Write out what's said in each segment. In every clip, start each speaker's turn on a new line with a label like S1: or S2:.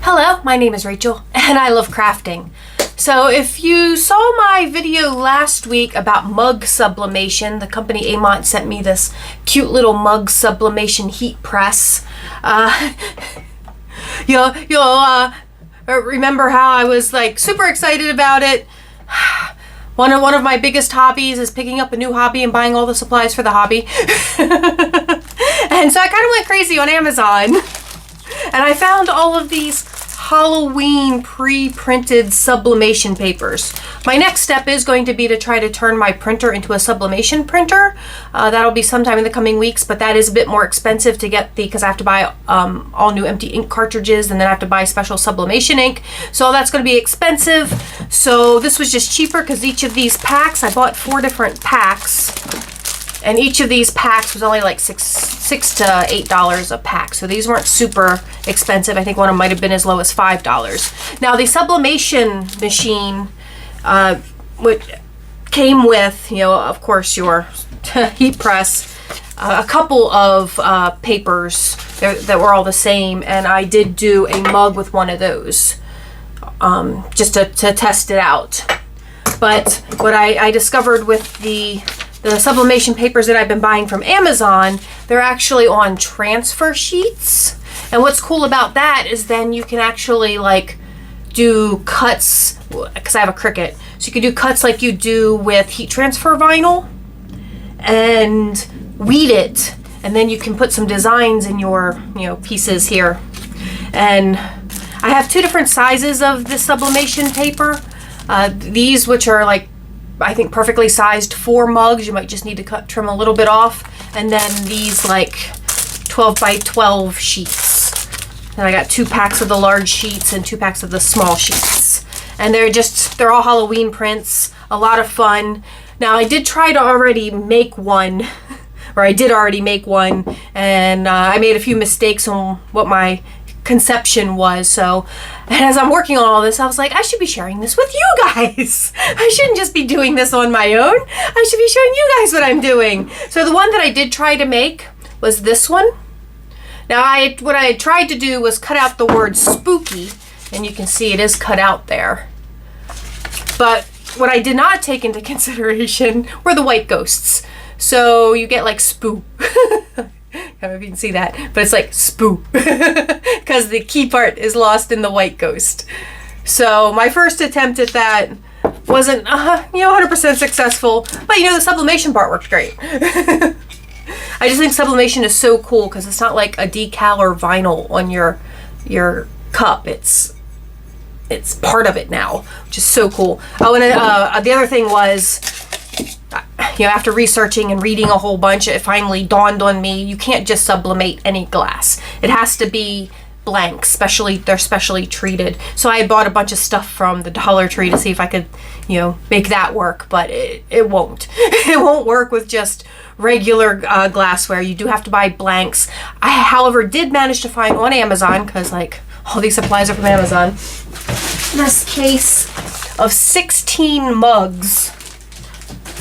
S1: Hello, my name is Rachel and I love crafting. So if you saw my video last week about mug sublimation, the company Aiment sent me this cute little mug sublimation heat press. You'll remember how I was like super excited about it. One of my biggest hobbies is picking up a new hobby and buying all the supplies for the hobby. And so I kind of went crazy on Amazon and I found all of these Halloween pre-printed sublimation papers. My next step is going to be to try to turn my printer into a sublimation printer. That'll be sometime in the coming weeks, but that is a bit more expensive to get because I have to buy all new empty ink cartridges, and then I have to buy special sublimation ink. So that's going to be expensive. So this was just cheaper because each of these packs, I bought 4 different packs. And each of these packs was only like $6 to $8 a pack. So these weren't super expensive. I think one of them might have been as low as $5. Now the sublimation machine, which came with, of course, your heat press, a couple of papers that were all the same. And I did do a mug with one of those just to test it out. But what I discovered with the sublimation papers that I've been buying from Amazon, they're actually on transfer sheets. And what's cool about that is then you can actually like do cuts, because I have a Cricut, so you can do cuts like you do with heat transfer vinyl and weed it, and then you can put some designs in your pieces here. And I have 2 different sizes of this sublimation paper. These, which are like I think perfectly sized for mugs. You might just need to trim a little bit off. And then these like 12 by 12 sheets. And I got 2 packs of the large sheets and 2 packs of the small sheets. And they're all Halloween prints. A lot of fun. Now I did try to already make one, or I did already make one, and I made a few mistakes on what my conception was. So as I'm working on all this, I was like, I should be sharing this with you guys. I shouldn't just be doing this on my own. I should be showing you guys what I'm doing. So the one that I did try to make was this one. Now what I tried to do was cut out the word spooky, and you can see it is cut out there. But what I did not take into consideration were the white ghosts. So you get like spoo. I don't know if you can see that, but it's like spoo because the key part is lost in the white ghost. So my first attempt at that wasn't 100% successful, but the sublimation part worked great. I just think sublimation is so cool because it's not like a decal or vinyl on your cup. It's part of it now, which is so cool. Oh, and the other thing was, after researching and reading a whole bunch, it finally dawned on me, you can't just sublimate any glass. It has to be blank, they're specially treated. So I bought a bunch of stuff from the Dollar Tree to see if I could, make that work, but it won't. It won't work with just regular glassware. You do have to buy blanks. I, however, did manage to find on Amazon, because like all these supplies are from Amazon, this case of 16 mugs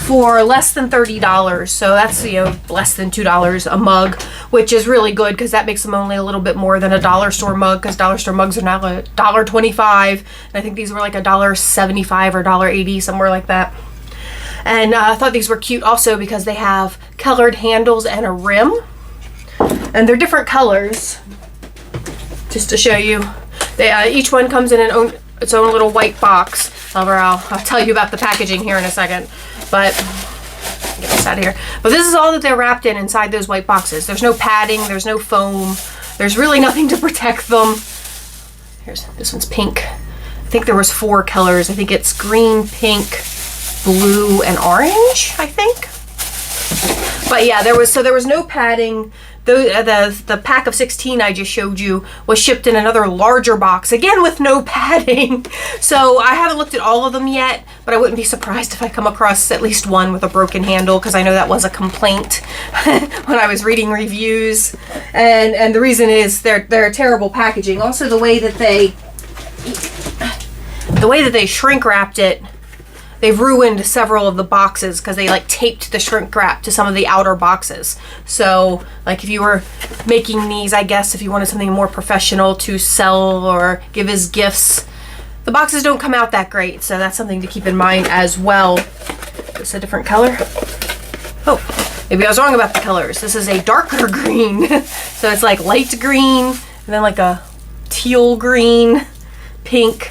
S1: for less than $30. So that's less than $2 a mug, which is really good because that makes them only a little bit more than a dollar store mug, because dollar store mugs are now $1.25, and I think these were like $1.75 or $1.80, somewhere like that. And I thought these were cute also because they have colored handles and a rim, and they're different colors. Just to show you, each one comes in its own little white box. However, I'll tell you about the packaging here in a second. But get this out of here. But this is all that they're wrapped in inside those white boxes. There's no padding, there's no foam, there's really nothing to protect them. This one's pink. I think there was 4 colors. I think it's green, pink, blue, and orange, I think. But yeah, there was no padding. The pack of 16 I just showed you was shipped in another larger box, again with no padding. So I haven't looked at all of them yet, but I wouldn't be surprised if I come across at least one with a broken handle, because I know that was a complaint when I was reading reviews. And the reason is they're terrible packaging. Also the way that they shrink wrapped it they've ruined several of the boxes because they like taped the shrink wrap to some of the outer boxes. So like if you were making these, I guess if you wanted something more professional to sell or give as gifts, the boxes don't come out that great. So that's something to keep in mind as well. It's a different color. Oh, maybe I was wrong about the colors. This is a darker green. So it's like light green and then like a teal green, pink.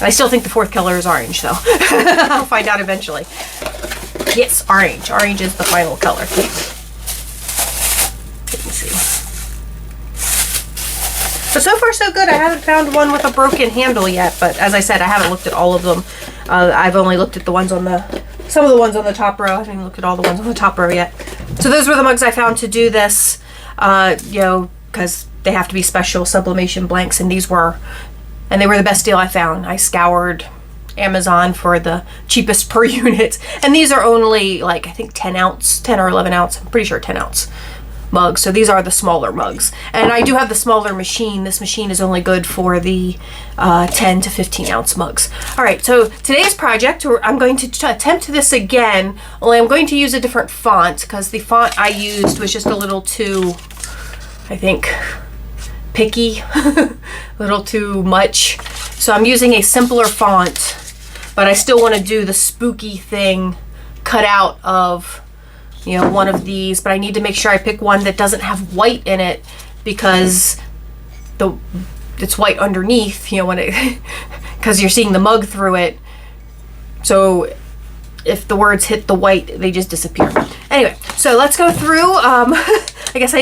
S1: I still think the fourth color is orange though. I'll find out eventually. Yes, orange. Orange is the final color. Let me see. But so far so good. I haven't found one with a broken handle yet, but as I said, I haven't looked at all of them. I've only looked at the ones on some of the ones on the top row. I haven't even looked at all the ones on the top row yet. So those were the mugs I found to do this, you know, because they have to be special sublimation blanks, and these were. And they were the best deal I found. I scoured Amazon for the cheapest per unit. And these are only like, I think 10 or 11 ounce. I'm pretty sure 10 ounce mugs. So these are the smaller mugs. And I do have the smaller machine. This machine is only good for the 10 to 15 ounce mugs. All right, so today's project, I'm going to attempt this again, only I'm going to use a different font because the font I used was just a little too, I think, picky, a little too much. So I'm using a simpler font, but I still want to do the spooky thing cut out of, you know, one of these, but I need to make sure I pick one that doesn't have white in it because it's white underneath, you know, when it, because you're seeing the mug through it. So if the words hit the white, they just disappear. Anyway, so let's go through. I guess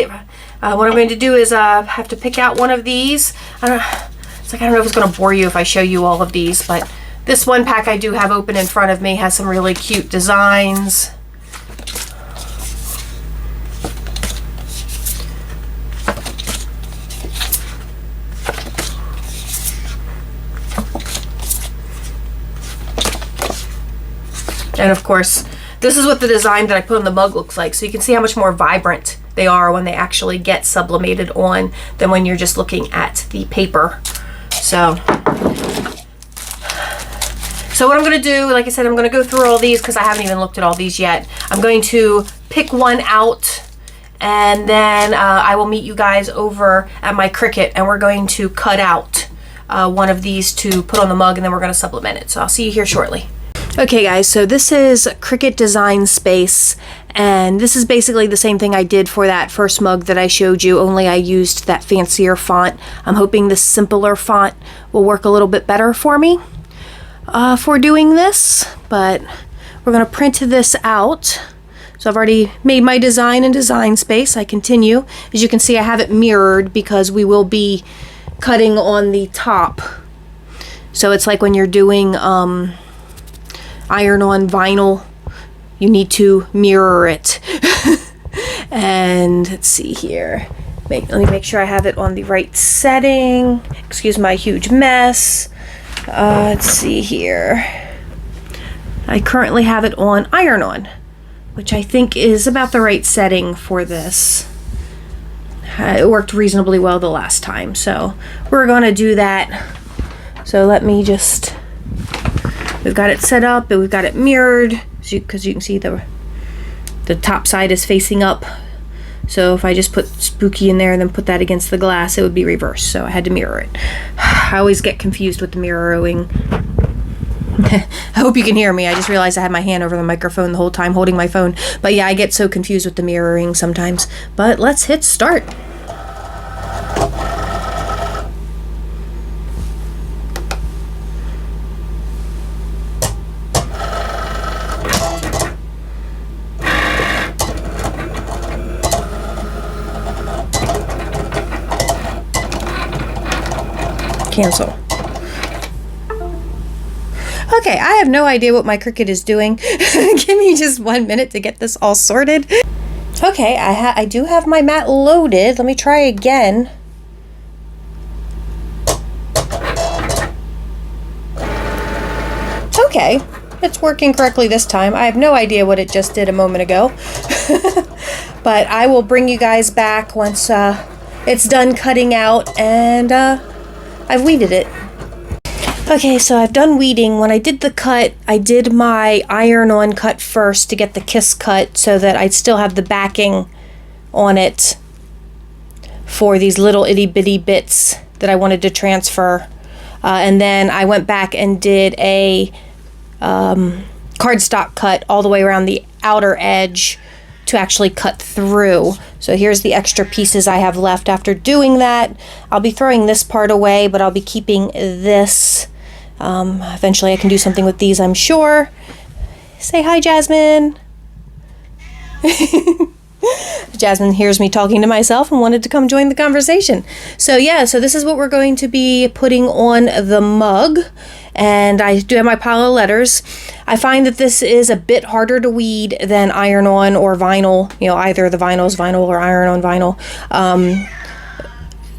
S1: what I'm going to do is have to pick out one of these. I don't know if it's going to bore you if I show you all of these, but this one pack I do have open in front of me has some really cute designs. And of course, this is what the design that I put on the mug looks like. So you can see how much more vibrant they are when they actually get sublimated on than when you're just looking at the paper. So what I'm going to do, like I said, I'm going to go through all these because I haven't even looked at all these yet. I'm going to pick one out, and then I will meet you guys over at my Cricut, and we're going to cut out one of these to put on the mug, and then we're going to sublimate it. So I'll see you here shortly. Okay guys, so this is Cricut Design Space, and this is basically the same thing I did for that first mug that I showed you, only I used that fancier font. I'm hoping this simpler font will work a little bit better for me for doing this, but we're going to print this out. So I've already made my design in Design Space. I continue. As you can see, I have it mirrored because we will be cutting on the top. So it's like when you're doing iron-on vinyl, you need to mirror it. And let's see here. Let me make sure I have it on the right setting. Excuse my huge mess. Let's see here. I currently have it on iron-on, which I think is about the right setting for this. It worked reasonably well the last time, so we're going to do that. So let me just... We've got it set up, and we've got it mirrored, because you can see the top side is facing up. So if I just put spooky in there and then put that against the glass, it would be reversed. So I had to mirror it. I always get confused with the mirroring. I hope you can hear me. I just realized I had my hand over the microphone the whole time holding my phone. But yeah, I get so confused with the mirroring sometimes. But let's hit start. Cancel. Okay, I have no idea what my Cricut is doing. Give me just 1 minute to get this all sorted. Okay, I do have my mat loaded. Let me try again. Okay, it's working correctly this time. I have no idea what it just did a moment ago. But I will bring you guys back once it's done cutting out and I've weeded it. Okay, so I've done weeding. When I did the cut, I did my iron-on cut first to get the kiss cut so that I'd still have the backing on it for these little itty-bitty bits that I wanted to transfer. And then I went back and did a cardstock cut all the way around the outer edge to actually cut through. So here's the extra pieces I have left after doing that. I'll be throwing this part away, but I'll be keeping this. Eventually I can do something with these, I'm sure. Say hi, Jasmine. Jasmine hears me talking to myself and wanted to come join the conversation. So yeah, so this is what we're going to be putting on the mug. And I do have my pile of letters. I find that this is a bit harder to weed than iron-on or vinyl. You know, either the vinyl's vinyl or iron-on vinyl.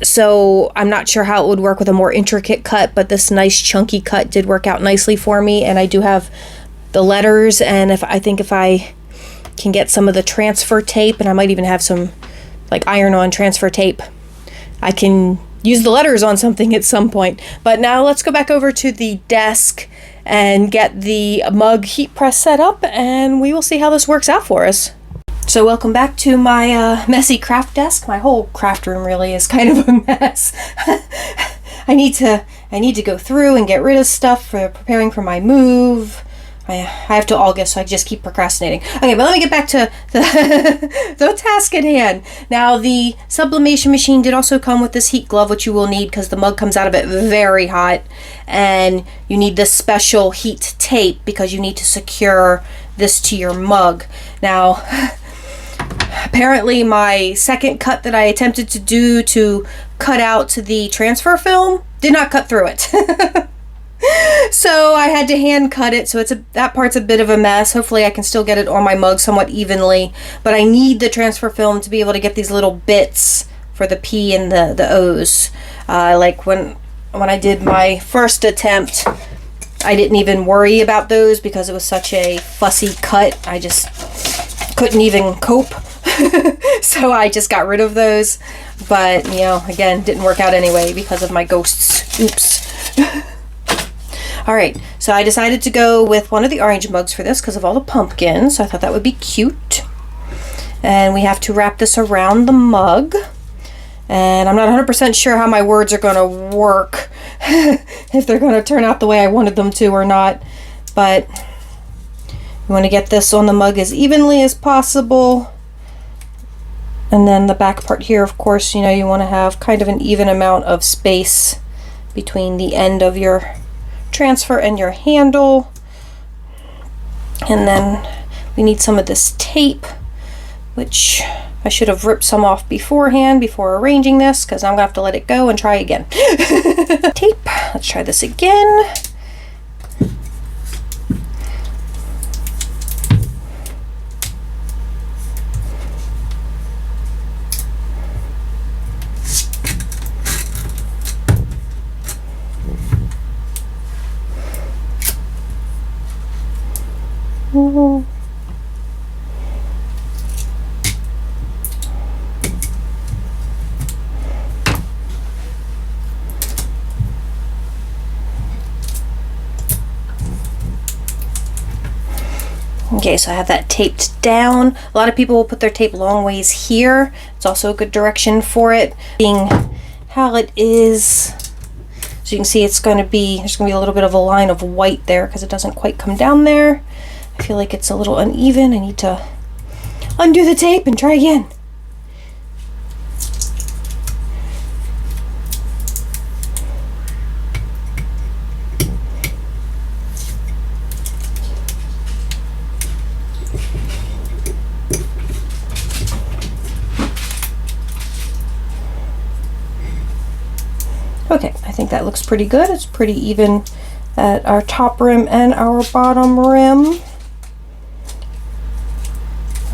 S1: So I'm not sure how it would work with a more intricate cut, but this nice chunky cut did work out nicely for me. And I do have the letters, and if I can get some of the transfer tape, and I might even have some like iron-on transfer tape, I can use the letters on something at some point. But now let's go back over to the desk and get the mug heat press set up, and we will see how this works out for us. So welcome back to my messy craft desk. My whole craft room really is kind of a mess. I need to go through and get rid of stuff for preparing for my move. I have to August, so I just keep procrastinating. Okay, but let me get back to the task at hand. Now, the sublimation machine did also come with this heat glove, which you will need because the mug comes out of it very hot. And you need this special heat tape because you need to secure this to your mug. Now, apparently my second cut that I attempted to do to cut out the transfer film did not cut through it. So I had to hand cut it, so that part's a bit of a mess. Hopefully I can still get it on my mug somewhat evenly, but I need the transfer film to be able to get these little bits for the P and the O's. Like when I did my first attempt, I didn't even worry about those because it was such a fussy cut. I just couldn't even cope. So I just got rid of those. But, you know, again, didn't work out anyway because of my ghosts. Oops. Alright, so I decided to go with one of the orange mugs for this because of all the pumpkins. So I thought that would be cute. And we have to wrap this around the mug. And I'm not 100% sure how my words are going to work. If they're going to turn out the way I wanted them to or not. But you want to get this on the mug as evenly as possible. And then the back part here, of course, you know, you want to have kind of an even amount of space between the end of your transfer and your handle. And then we need some of this tape, which I should have ripped some off beforehand before arranging this because I'm gonna have to let it go and try again. Tape, let's try this again. Okay, so I have that taped down. A lot of people will put their tape long ways here. It's also a good direction for it. Being how it is, so you can see there's going to be a little bit of a line of white there because it doesn't quite come down there. I feel like it's a little uneven. I need to undo the tape and try again. Okay, I think that looks pretty good. It's pretty even at our top rim and our bottom rim.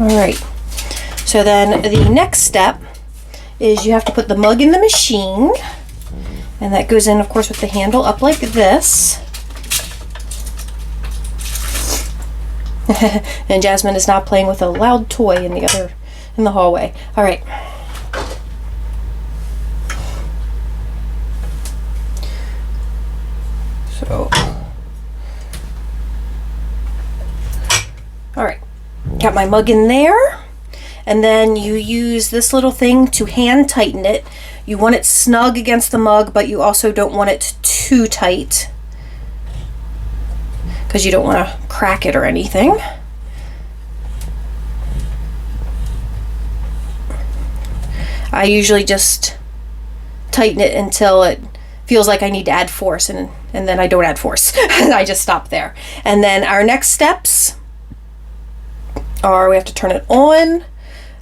S1: Alright, so then the next step is you have to put the mug in the machine, and that goes in, of course, with the handle up like this. And Jasmine is now playing with a loud toy in the hallway. Alright. So, all right, got my mug in there. And then you use this little thing to hand tighten it. You want it snug against the mug, but you also don't want it too tight because you don't want to crack it or anything. I usually just tighten it until it feels like I need to add force, and then I don't add force. I just stop there. And then our next steps are we have to turn it on.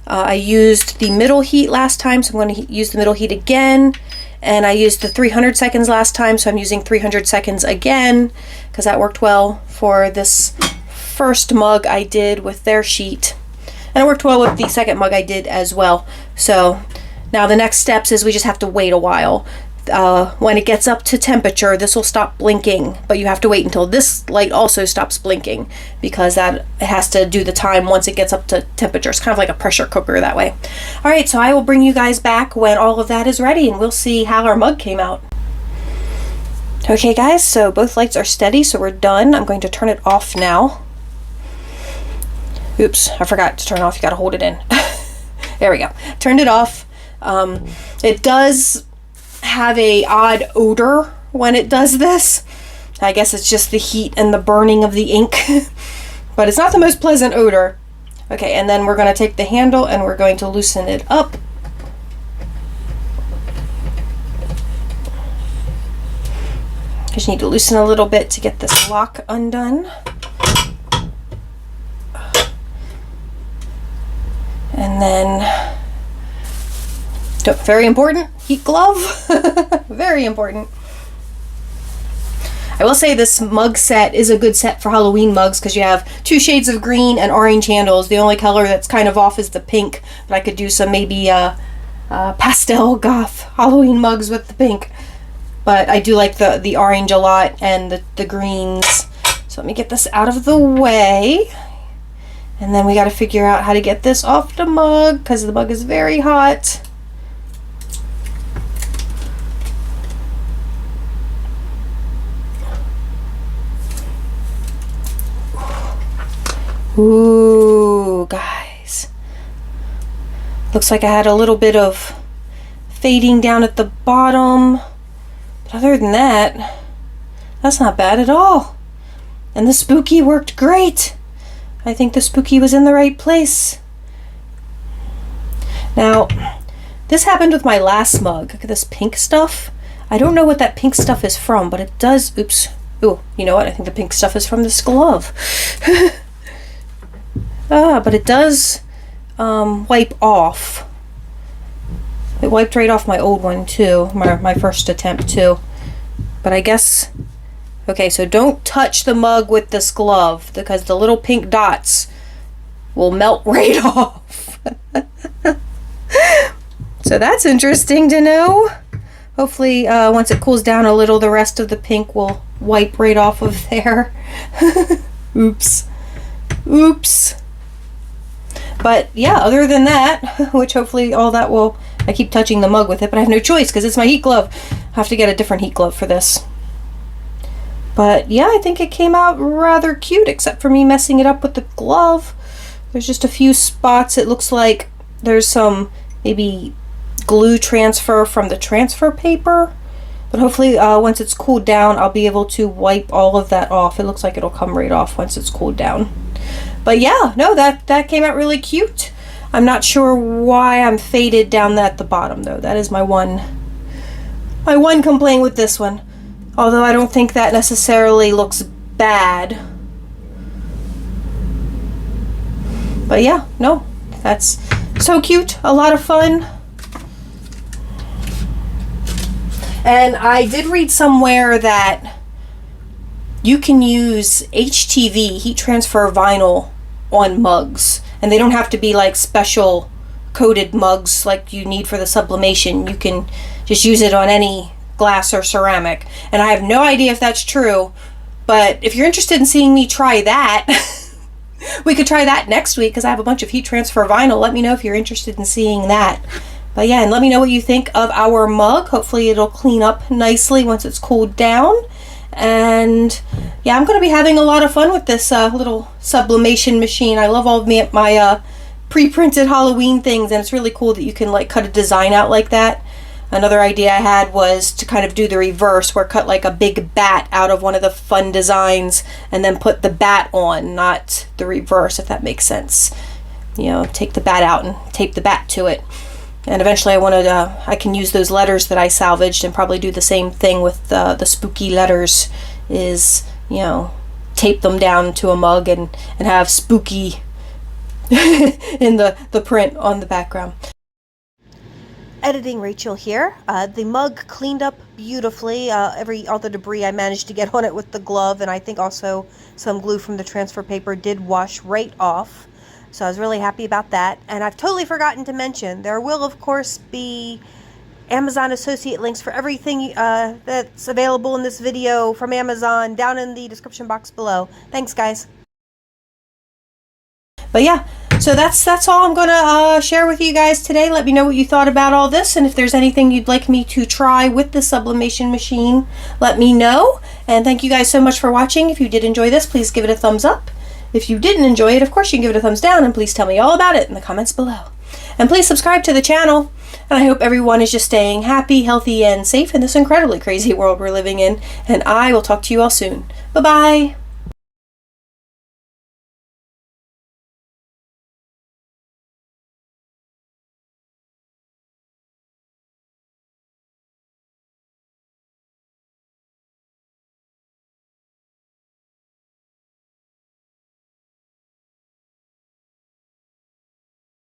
S1: I used the middle heat last time, so I'm going to use the middle heat again. And I used the 300 seconds last time, so I'm using 300 seconds again because that worked well for this first mug I did with their sheet. And it worked well with the second mug I did as well. So now the next steps is we just have to wait a while. When it gets up to temperature, this will stop blinking, but you have to wait until this light also stops blinking because that it has to do the time once it gets up to temperature. It's kind of like a pressure cooker that way. All right, so I will bring you guys back when all of that is ready and we'll see how our mug came out. Okay guys, so both lights are steady, so we're done. I'm going to turn it off now. Oops, I forgot to turn it off. You gotta hold it in. There we go. Turned it off. It does have a odd odor when it does this. I guess it's just the heat and the burning of the ink, but it's not the most pleasant odor. Okay, and then we're going to take the handle and we're going to loosen it up. Just need to loosen a little bit to get this lock undone. And then, very important, heat glove. Very important. I will say this mug set is a good set for Halloween mugs because you have 2 shades of green and orange handles. The only color that's kind of off is the pink, but I could do some maybe pastel goth Halloween mugs with the pink. But I do like the orange a lot and the greens. So let me get this out of the way. And then we got to figure out how to get this off the mug because the mug is very hot. Ooh, guys. Looks like I had a little bit of fading down at the bottom. But other than that, that's not bad at all. And the spooky worked great. I think the spooky was in the right place. Now, this happened with my last mug. Look at this pink stuff. I don't know what that pink stuff is from, but it does... Oops. Ooh, you know what? I think the pink stuff is from this glove. But it does wipe off. It wiped right off my old one too, my first attempt too. But I guess, okay, so don't touch the mug with this glove because the little pink dots will melt right off. So that's interesting to know. Hopefully once it cools down a little, the rest of the pink will wipe right off of there. Oops. Oops. But yeah, other than that, which hopefully all that will, I keep touching the mug with it, but I have no choice because it's my heat glove. I have to get a different heat glove for this. But yeah, I think it came out rather cute, except for me messing it up with the glove. There's just a few spots. It looks like there's some maybe glue transfer from the transfer paper. But hopefully once it's cooled down, I'll be able to wipe all of that off. It looks like it'll come right off once it's cooled down. But yeah, no, that came out really cute. I'm not sure why I'm faded down at the bottom though. That is my one complaint with this one. Although I don't think that necessarily looks bad. But yeah, no, that's so cute, a lot of fun. And I did read somewhere that you can use HTV, heat transfer vinyl, on mugs. And they don't have to be like special coated mugs like you need for the sublimation. You can just use it on any glass or ceramic. And I have no idea if that's true, but if you're interested in seeing me try that, we could try that next week because I have a bunch of heat transfer vinyl. Let me know if you're interested in seeing that. But yeah, and let me know what you think of our mug. Hopefully it'll clean up nicely once it's cooled down. And yeah, I'm going to be having a lot of fun with this little sublimation machine. I love all of my pre-printed Halloween things, and it's really cool that you can like cut a design out like that. Another idea I had was to kind of do the reverse, where cut like a big bat out of one of the fun designs and then put the bat on, not the reverse, if that makes sense. You know, take the bat out and tape the bat to it. And eventually I can use those letters that I salvaged and probably do the same thing with the spooky letters, is, you know, tape them down to a mug and have spooky in the print on the background. Editing Rachel here. The mug cleaned up beautifully. All the debris I managed to get on it with the glove, and I think also some glue from the transfer paper did wash right off. So I was really happy about that. And I've totally forgotten to mention, there will of course be Amazon associate links for everything that's available in this video from Amazon down in the description box below. Thanks, guys. But yeah, so that's all I'm gonna share with you guys today. Let me know what you thought about all this, and if there's anything you'd like me to try with the sublimation machine, let me know. And thank you guys so much for watching. If you did enjoy this, please give it a thumbs up. If you didn't enjoy it, of course you can give it a thumbs down, and please tell me all about it in the comments below. And please subscribe to the channel. And I hope everyone is just staying happy, healthy, and safe in this incredibly crazy world we're living in. And I will talk to you all soon. Bye-bye.